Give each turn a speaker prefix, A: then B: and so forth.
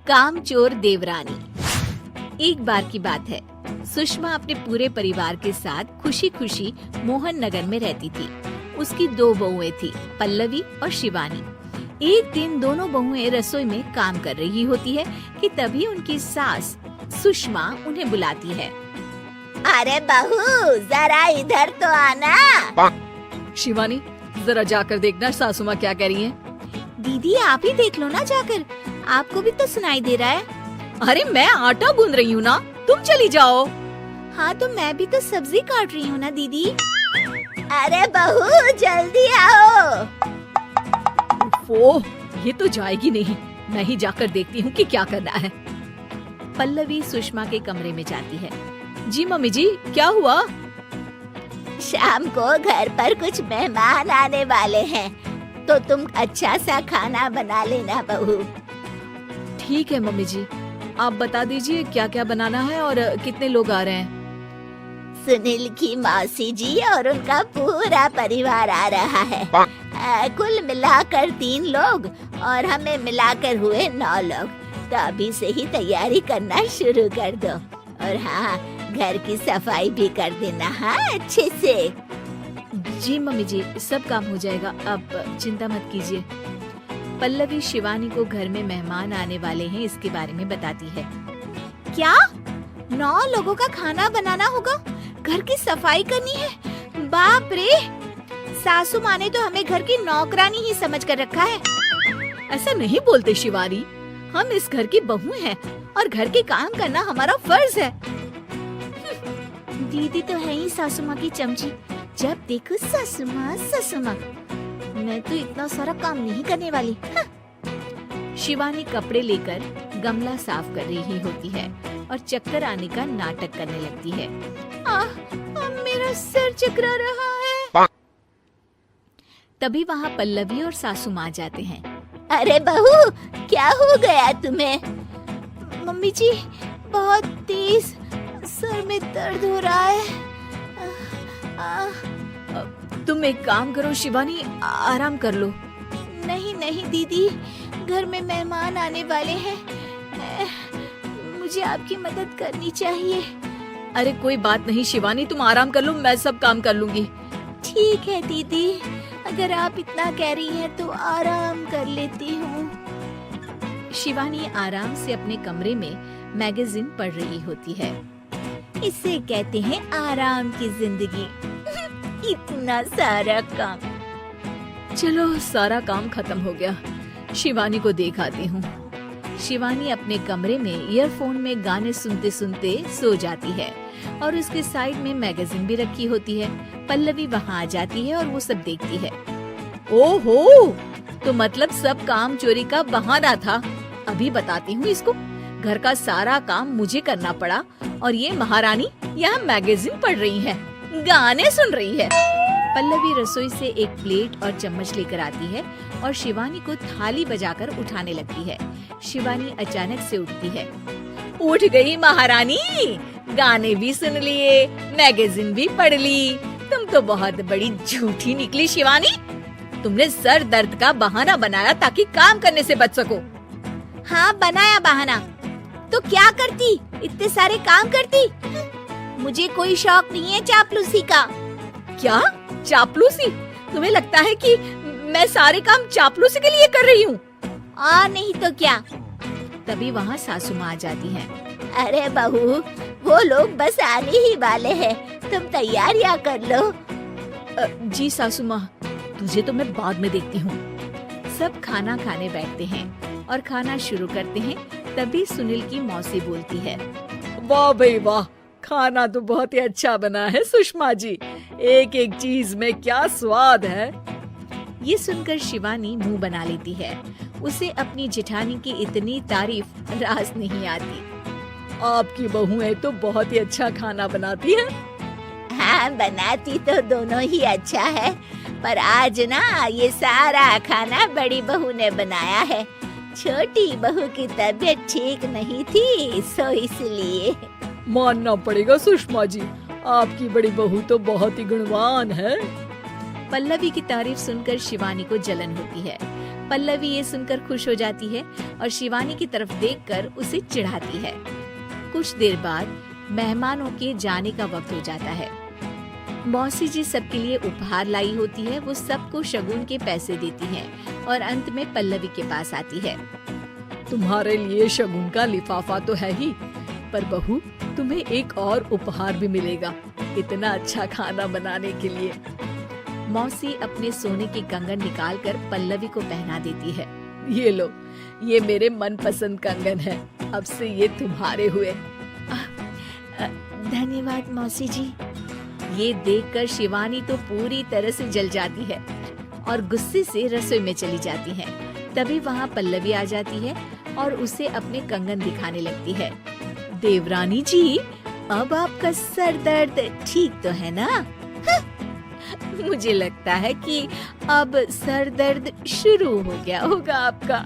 A: कामचोर देवरानी। एक बार की बात है, सुषमा अपने पूरे परिवार के साथ खुशी खुशी मोहन नगर में रहती थी। उसकी 2 बहुएं थी, पल्लवी और शिवानी। एक दिन दोनों बहुएं रसोई में काम कर रही होती है कि तभी उनकी सास सुषमा उन्हें बुलाती है।
B: अरे बहू, जरा इधर तो आना।
C: शिवानी, जरा जाकर देखना सासू माँ क्या कह रही हैं।
A: दीदी आप ही देख लो ना जाकर, आपको भी तो सुनाई दे रहा है।
C: अरे मैं आटा गूंद रही हूँ ना, तुम चली जाओ।
A: हाँ तो मैं भी तो सब्जी काट रही हूँ ना दीदी।
B: अरे बहू जल्दी आओ।
C: ओह, ये तो जाएगी नहीं। मैं ही जाकर देखती हूँ कि क्या करना है।
A: पल्लवी सुषमा के कमरे में जाती है।
C: जी मम्मी जी, क्या हुआ?
B: शाम को घर पर कुछ मेहमान आने वाले हैं, तो तुम अच्छा सा खाना बना लेना बहू।
C: ठीक है मम्मी जी, आप बता दीजिए क्या क्या बनाना है और कितने लोग आ रहे हैं।
B: सुनील की मौसी जी और उनका पूरा परिवार आ रहा है। कुल मिलाकर 3 लोग और हमें मिलाकर हुए 9 लोग। तो अभी से ही तैयारी करना शुरू कर दो। और हाँ, घर की सफाई भी कर देना, हाँ अच्छे से।
A: जी मम्मी जी, सब काम हो जाएगा, आप चिंता मत कीजिए। पल्लवी शिवानी को घर में मेहमान आने वाले हैं इसके बारे में बताती है। क्या 9 लोगों का खाना बनाना होगा, घर की सफाई करनी है? बाप रे, सासू माँ ने तो हमें घर की नौकरानी ही समझ कर रखा है।
C: ऐसा नहीं बोलते शिवानी, हम इस घर की बहू हैं और घर के काम करना हमारा फर्ज है।
A: दीदी तो है ही सासू माँ की चमची, जब देखो सासू माँ सासू माँ। मैं तो इतना सारा काम नहीं करने वाली। शिवानी कपड़े लेकर गमला साफ कर रही होती है और चक्कर आने का नाटक करने लगती है। मेरा सर चकरा रहा है। तभी वहाँ पल्लवी और सासू माँ जाते हैं।
B: अरे बहू, क्या हो गया तुम्हें?
A: मम्मी जी, बहुत तेज सर में दर्द हो रहा है।
C: तुम एक काम करो शिवानी, आराम कर लो।
A: नहीं नहीं दीदी, घर में मेहमान आने वाले हैं, मुझे आपकी मदद करनी चाहिए।
C: अरे कोई बात नहीं शिवानी, तुम आराम कर लो, मैं सब काम कर लूंगी।
A: ठीक है दीदी, अगर आप इतना कह रही हैं तो आराम कर लेती हूँ। शिवानी आराम से अपने कमरे में मैगजीन पढ़ रही होती है। इसे कहते हैं आराम की जिंदगी। इतना सारा काम।
C: चलो सारा काम खत्म हो गया, शिवानी को देख आती हूँ।
A: शिवानी अपने कमरे में ईयरफोन में गाने सुनते सुनते सो जाती है और उसके साइड में मैगजीन भी रखी होती है। पल्लवी वहाँ आ जाती है और वो सब देखती है।
C: ओहो, तो मतलब सब काम चोरी का बहाना था। अभी बताती हूँ इसको। घर का सारा काम मुझे करना पड़ा और ये महारानी यहाँ मैगजीन पढ़ रही है, गाने सुन रही है।
A: पल्लवी रसोई से एक प्लेट और चम्मच लेकर आती है और शिवानी को थाली बजाकर उठाने लगती है। शिवानी अचानक से उठती है।
C: उठ गई महारानी, गाने भी सुन लिए, मैगजीन भी पढ़ ली। तुम तो बहुत बड़ी झूठी निकली शिवानी। तुमने सर दर्द का बहाना बनाया ताकि काम करने से बच सको।
A: हाँ बनाया बहाना, तो क्या करती, इतने सारे काम करती। मुझे कोई शौक नहीं है चापलूसी का।
C: क्या चापलूसी? तुम्हें लगता है कि मैं सारे काम चापलूसी के लिए कर रही हूँ?
A: नहीं तो क्या। तभी वहाँ सासू माँ आ जाती है।
B: अरे बहू, वो लोग बस आने ही वाले हैं, तुम तैयारियां कर लो।
C: जी सासू माँ, तुझे तो मैं बाद में देखती हूँ।
A: सब खाना खाने बैठते हैं और खाना शुरू करते हैं। तभी सुनील की मौसी बोलती है।
C: वाह भाई वाह, खाना तो बहुत ही अच्छा बना है सुषमा जी। एक एक चीज में क्या स्वाद है।
A: ये सुनकर शिवानी मुंह बना लेती है। उसे अपनी जेठानी की इतनी तारीफ रास नहीं आती।
C: आपकी बहुएं तो बहुत ही अच्छा खाना बनाती हैं।
B: हाँ, बनाती तो दोनों ही अच्छा है, पर आज ना ये सारा खाना बड़ी बहू ने बनाया है। छोटी बहू की तबीयत ठीक नहीं थी, सो इसलिए।
C: मानना पड़ेगा सुषमा जी, आपकी बड़ी बहू तो बहुत ही गुणवान है।
A: पल्लवी की तारीफ सुनकर शिवानी को जलन होती है। पल्लवी ये सुनकर खुश हो जाती है और शिवानी की तरफ देखकर उसे चिढ़ाती है। कुछ देर बाद मेहमानों के जाने का वक्त हो जाता है। मौसी जी सबके लिए उपहार लाई होती है। वो सबको शगुन के पैसे देती हैं और अंत में पल्लवी के पास आती है।
C: तुम्हारे लिए शगुन का लिफाफा तो है ही, पर बहू तुम्हें एक और उपहार भी मिलेगा इतना अच्छा खाना बनाने के लिए।
A: मौसी अपने सोने के कंगन निकालकर पल्लवी को पहना देती है।
C: ये लो, ये मेरे मनपसंद कंगन है, अब से ये तुम्हारे हुए।
A: धन्यवाद मौसी जी। ये देखकर शिवानी तो पूरी तरह से जल जाती है और गुस्से से रसोई में चली जाती है। तभी वहाँ पल्लवी आ जाती है और उसे अपने कंगन दिखाने लगती है।
C: देवरानी जी,
A: अब आपका सर दर्द ठीक तो है ना? मुझे लगता है कि अब सर दर्द शुरू हो गया होगा आपका।